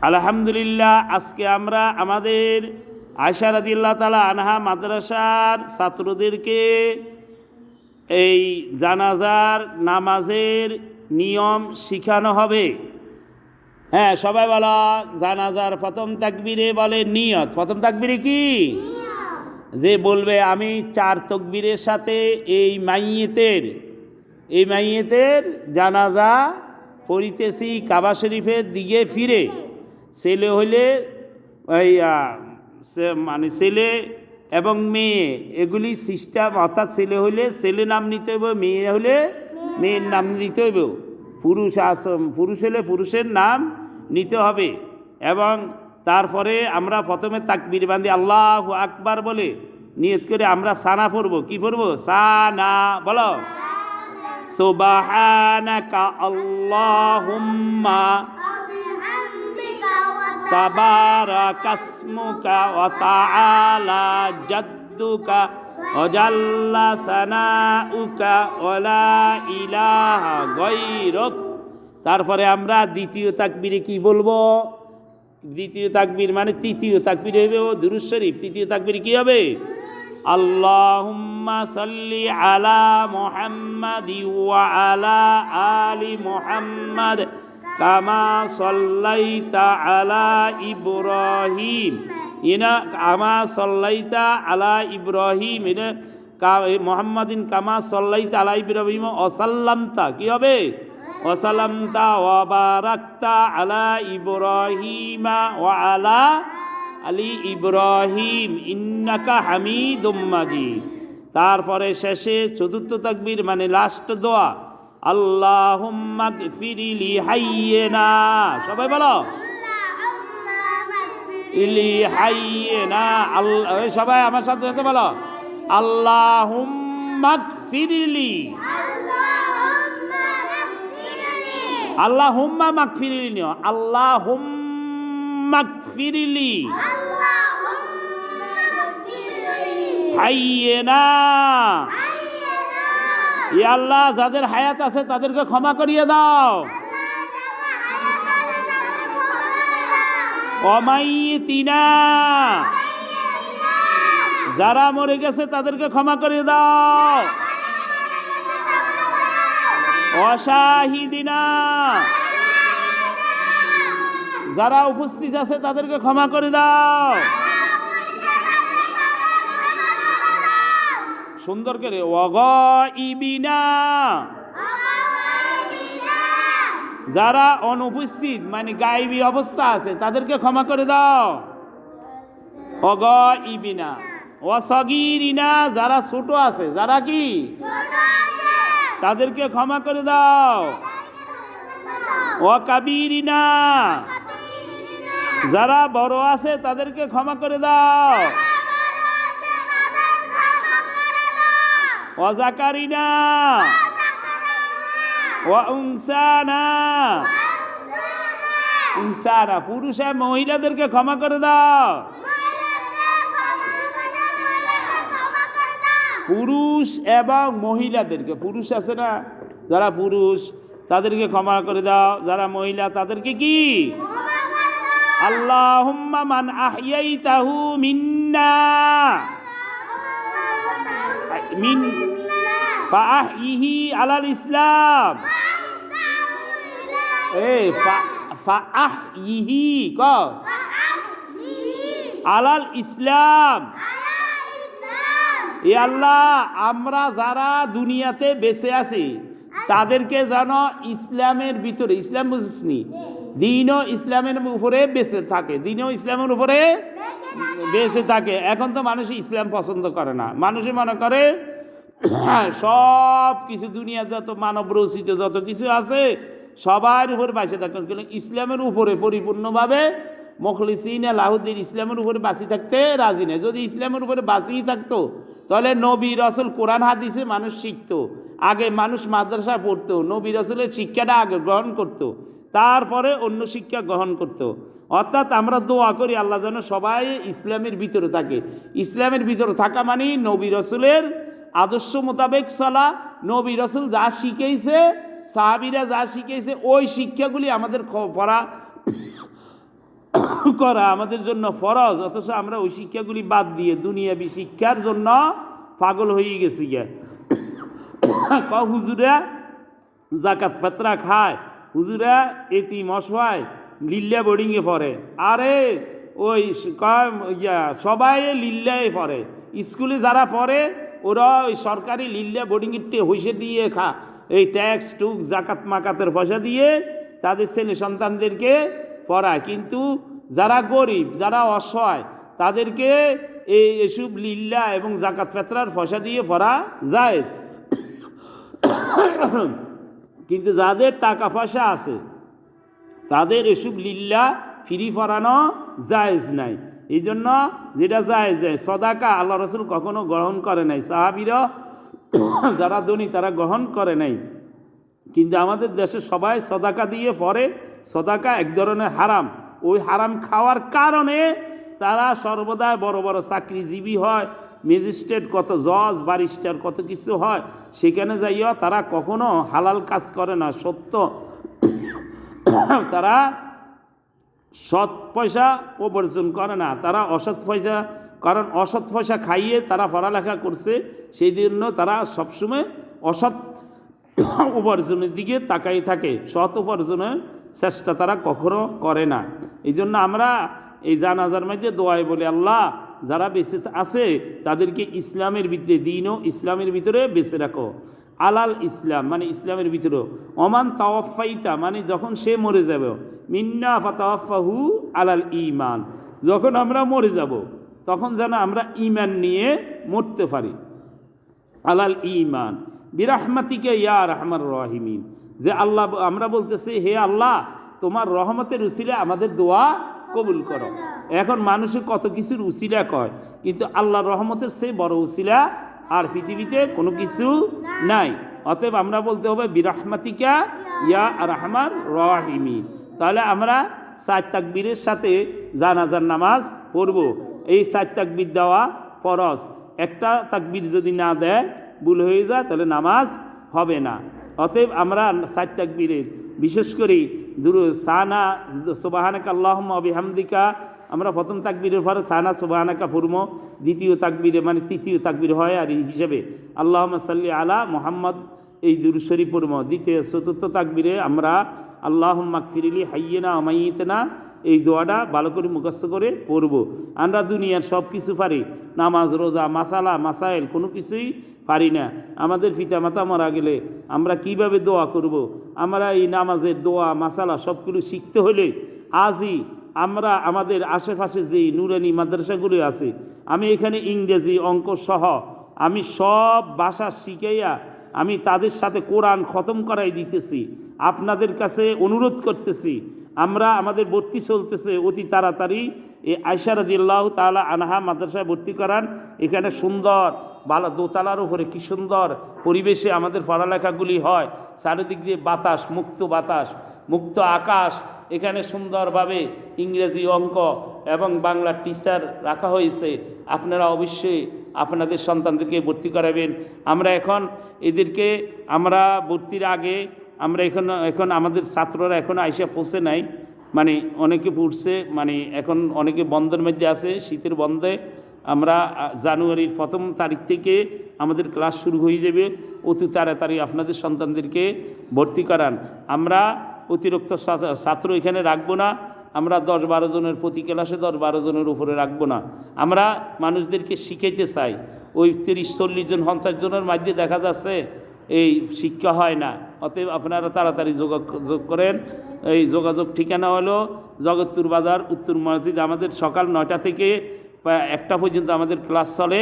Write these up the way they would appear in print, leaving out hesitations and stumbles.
আলহামদুলিল্লাহ, আজকে আমরা আমাদের আয়েশা রাদিয়াল্লাহু তাআলা আনহা মাদ্রাসার ছাত্রদেরকে এই জানাজার নামাজের নিয়ম শিখানো হবে। হ্যাঁ, সবাই বলো, জানাজার প্রথম তাকবীরে বলে নিয়ত। প্রথম তাকবীরে কি? যে বলবে আমি 4 তাকবীরের সাথে এই মাইয়েতের জানাজা পড়িতেছি কাবা শরীফের দিকে ফিরে। ছেলে হইলে মানে ছেলে এবং মেয়ে এগুলি সিস্টেম, অর্থাৎ ছেলে হইলে ছেলে নাম নিতে হইব, মেয়ে হলে মেয়ের নাম নিতে হইব, পুরুষ হলে পুরুষের নাম নিতে হবে। এবং তারপরে আমরা প্রথমে তাকবীর বান্ধি আল্লাহু আকবার বলে নিয়ত করে আমরা সানা পড়ব। কি পড়ব? সানা। বলো, সুবহানাকা আল্লাহুম্মা তাবারাকাসমুকা ওয়া তাআলা জাদ্দুকা ওয়া জাল্লা সানাউকা ওয়া লা ইলাহা গায়রুক। তারপরে আমরা দ্বিতীয় তাকবীরে কি বলবো? দ্বিতীয় তাকবীর মানে তৃতীয় তাকবীর হবে দুরূদ শরীফ। তৃতীয় তাকবীরে কি হবে? আল্লাহুম্মা সাল্লি আলা মুহাম্মাদি ওয়া আলা আলি মুহাম্মাদ কামা সাল্লাইতা আলা ইব্রাহিম কামা সাল্লাইতা আলা ইব্রাহিম মুহাম্মাদিন কামা সাল্লাইতা আলা ইব্রাহিম ওয়াসাল্লামতা। কি হবে? ওয়াসাল্লামতা ওয়া বারাকতা আলা ইব্রাহিমা ওয়া আলা আলি ইব্রাহিম ইন্নাকা হামিদুম মাজিদ। তারপরে শেষে চতুর্থ তাকবীর মানে লাস্ট দোয়া, আল্লাহুম্মা গফিরলি হাইয়িনা। সবাই বলো, ইলি হাইয়িনা। সবাই আমার সাথে সাথে বলো, আল্লাহুম্মা গফিরলি। আল্লাহুম্মা মাগফিরলি নিও, আল্লাহুম্মা গফিরলি হাইয়িনা। ইয়া আল্লাহ, যাদের হায়াত আছে তাদেরকে ক্ষমা করিয়ে দাও। ওয়ামাইতিনা, যারা মরে গেছে তাদেরকে ক্ষমা করিয়ে দাও। ওয়াশাহিদিনা, যারা উপস্থিত আছে তাদেরকে ক্ষমা করে দাও। সুন্দর করে ওয়াগাইবিনা, যারা অনুপস্থিত মানে গায়েবী অবস্থা আছে তাদেরকে ক্ষমা করে দাও। ওয়াগাইবিনা ওয়াসাগিরিনা, যারা ছোট আছে, যারা কি তাদেরকে ক্ষমা করে দাও। ওয়াকাবিরিনা, যারা বড় আছে তাদেরকে ক্ষমা করে দাও। ওয়াজাকারিনা ওয়া উনসানা, পুরুষ আর মহিলাদেরকে ক্ষমা করে দাও। পুরুষ এবং মহিলাদেরকে, পুরুষ আছে না যারা পুরুষ তাদেরকে ক্ষমা করে দাও, যারা মহিলা তাদেরকে কি? আল্লাহুম্মা মান আহইয়াইতাহু মিন্না মিন ফাআহইহি আলাল ইসলাম। ফাআহইহি ক আলাল ইসলাম। এ আল্লাহ, আমরা যারা দুনিয়াতে বেঁচে আছি তাদেরকে যেন ইসলামের ভিতরে, ইসলাম বুঝিসনি, দিন ও ইসলামের উপরে বেঁচে থাকে, দিন ও ইসলামের উপরে বেঁচে থাকে। এখন তো মানুষ ইসলাম পছন্দ করে না, মানুষে মনে করে সব কিছু দুনিয়া যত মানব রচিত যত কিছু আছে সবার উপরে বাঁচে থাকেন, কিন্তু ইসলামের উপরে পরিপূর্ণভাবে মুখলিসিন লাহুদ্দিন ইসলামের উপরে বাঁচি থাকতে রাজি নেই। যদি ইসলামের উপরে বাঁচিয়ে থাকতো তাহলে নবী রাসূল কোরআন হাদিসে মানুষ শিখতো, আগে মানুষ মাদ্রাসা পড়তো, নবী রাসূলের শিক্ষাটা আগে গ্রহণ করতো, তারপরে অন্য শিক্ষা গ্রহণ করতো। অর্থাৎ আমরা দোয়া করি আল্লাহ যেন সবাই ইসলামের ভিতরে থাকে। ইসলামের ভিতরে থাকা মানে নবী রাসূলের আদর্শ মোতাবেক চলা, নবী রাসূল যা শিখিয়েছে, সাহাবীরা যা শিখিয়েছে, ওই শিক্ষাগুলি আমাদের পড়া করা আমাদের জন্য ফরজ, অথচ আমরা ওই শিক্ষাগুলি বাদ দিয়ে দুনিয়াবি শিক্ষার জন্য পাগল হয়ে গেছি গে। হুজুরা জাকাত ফাতরা খায়, হুজুরা এতিম অসহায় লিল্লা বোর্ডিংয়ে পড়ে। আরে ওই সবাই লিল্লায় পড়ে, স্কুলে যারা পড়ে ওরা ওই সরকারি লিল্লা বোর্ডিংয়ে হইসে দিয়ে এই ট্যাক্স টুক জাকাত মাকাতের পয়সা দিয়ে তাদের ছেলে সন্তানদেরকে পড়ায়। কিন্তু যারা গরিব, যারা অসহায়, তাদেরকে এসব লিল্লা এবং জাকাত ফেতরার পয়সা দিয়ে পড়া যায়। কিন্তু যাদের টাকা পয়সা আছে তাদের এসব লিল্লা ফ্রি পড়ানো জায়েজ নাই। এই জন্য যেটা জায়েজ, সদাকা আল্লাহ রসুল কখনো গ্রহণ করে নাই, সাহাবীরা যারা ধনী তারা গ্রহণ করে নাই। কিন্তু আমাদের দেশে সবাই সদাকা দিয়ে পড়ে। সদাকা এক ধরনের হারাম। ওই হারাম খাওয়ার কারণে তারা সর্বদা বড় বড় চাকরিজীবী হয়, ম্যাজিস্ট্রেট, কত জজ, ব্যারিস্টার, কত কিছু হয়। সেখানে যাইয়া তারা কখনো হালাল কাজ করে না, সত্য তারা সৎ পয়সা উপার্জন করে না, তারা অসৎ পয়সা, কারণ অসৎ পয়সা খাইয়ে তারা পড়ালেখা করছে, সেই জন্য তারা সবসময় অসৎ উপার্জনের দিকে তাকাই থাকে, সৎ উপার্জনের চেষ্টা তারা কখনো করে না। এই জন্য আমরা এই জানাজার মধ্যে দোয়াই বলি, আল্লাহ যারা বেঁচে আছে তাদেরকে ইসলামের ভিতরে, দিন ও ইসলামের ভিতরে বেঁচে রাখো। আলাল ইসলাম মানে ইসলামের ভিতরে, অমান তাওয়াফাইতা মানে যখন সে মরে যাবে, মিন্না ফাতাওয়াফাহু আলাল ঈমান, যখন আমরা মরে যাব তখন যেন আমরা ঈমান নিয়ে মরতে পারি। আলাল ঈমান বিরাহমাতিকা ইয়া আরহামার রাহিমিন, যে আল্লাহ আমরা বলতেছি, হে আল্লাহ তোমার রহমতের উসিলা আমাদের দোয়া কবুল করো। এখন মানুষে কত কিছুর উসিলা কয়, কিন্তু আল্লাহর রহমতের সেই বড় উসিলা আর পৃথিবীতে কোনো কিছু নাই। অতএব আমরা বলতে হবে বিরাহমাতিকা ইয়া আরহামার রাহিমিন। তাহলে আমরা 4 তাকবীরের সাথে জানাজার নামাজ পড়ব। এই 4 তাকবীর দেওয়া ফরজ। একটা তাকবীর যদি না দেয়, ভুল হয়ে যায়, তাহলে নামাজ হবে না। অতএব আমরা 4 তাকবীরের বিশেষ করে সানা সুবহানাকা আল্লাহুম্মা ওয়া বিহামদিকা, আমরা প্রথম তাকবীরের পরে সানা সুবহানাকা পড়ব, দ্বিতীয় তাকবীরে মানে তৃতীয় তাকবীর হয় আর এই হিসেবে আল্লাহুম্মা সাল্লি আলা মুহাম্মদ এই দুরূদ শরীফ পড়ব। দ্বিতীয় চতুর্থ তাকবীরে আমরা আল্লাহুম্মা গফিরলি হাইয়িনা ওয়া মাইয়িতিনা এই দোয়াটা ভালো করে মুখস্থ করে পড়ব। আমরা দুনিয়ার সব কিছু পারি, নামাজ, রোজা, মাসালা, মাসাইল কোনো কিছুই পারি না। আমাদের পিতামাতা মারা গেলে আমরা কিভাবে দোয়া করব? আমরা এই নামাজের দোয়া, মাসালা সবগুলো শিখতে হলে আজই আমরা আমাদের আশেপাশে যে নুরানি মাদ্রাসাগুলি আছে, আমি এখানে ইংরেজি, অঙ্ক সহ আমি সব ভাষা শিখাইয়া আমি তাদের সাথে কোরআন খতম করাই দিতেছি। আপনাদের কাছে অনুরোধ করতেছি, আমরা আমাদের ভর্তি চলতেছে অতি তাড়াতাড়ি এই আয়েশা রাদিয়াল্লাহু তাআলা আনহা মাদ্রাসায় ভর্তি করান। এখানে সুন্দর ভালো দোতলার উপরে কি সুন্দর পরিবেশে আমাদের পড়ালেখাগুলি হয়, চারিদিক দিয়ে বাতাস, মুক্ত বাতাস, মুক্ত আকাশ। এখানে সুন্দরভাবে ইংরেজি, অঙ্ক এবং বাংলা টিচার রাখা হয়েছে। আপনারা অবশ্যই আপনাদের সন্তানদেরকে ভর্তি করাবেন। আমরা এখন এদেরকে আমরা ভর্তির আগে আমরা এখন আমাদের ছাত্ররা এখন আইসা পৌঁছে নাই, মানে অনেকে পড়ছে, মানে এখন অনেকে বন্ধের মধ্যে আছে, শীতের বন্ধে। আমরা জানুয়ারির 1 তারিখ থেকে আমাদের ক্লাস শুরু হয়ে যাবে। অতি তাড়াতাড়ি আপনাদের সন্তানদেরকে ভর্তি করান। আমরা অতিরিক্ত ছাত্র এখানে রাখবো না। আমরা 10-12 জনের প্রতি ক্লাসে 10-12 জনের উপরে রাখবো না। আমরা মানুষদেরকে শিখাইতে চাই। ওই 30-40 জন 50 জনের মধ্যে দেখা যাচ্ছে এই শিক্ষা হয় না। অতএব আপনারা তাড়াতাড়ি যোগাযোগ করেন। এই যোগাযোগ ঠিকানা হলো জগৎপুর বাজার, উত্তর মসজিদ। আমাদের সকাল 9টা থেকে 1টা পর্যন্ত আমাদের ক্লাস চলে।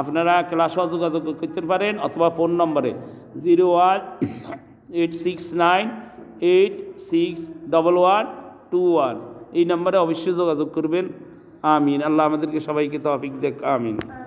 আপনারা ক্লাসও যোগাযোগ করতে পারেন অথবা ফোন নম্বরে 0186986121 এই নম্বরে অবশ্যই যোগাযোগ করবেন। আমিন। আল্লাহ আমাদেরকে সবাইকে তৌফিক দেখ। আমিন।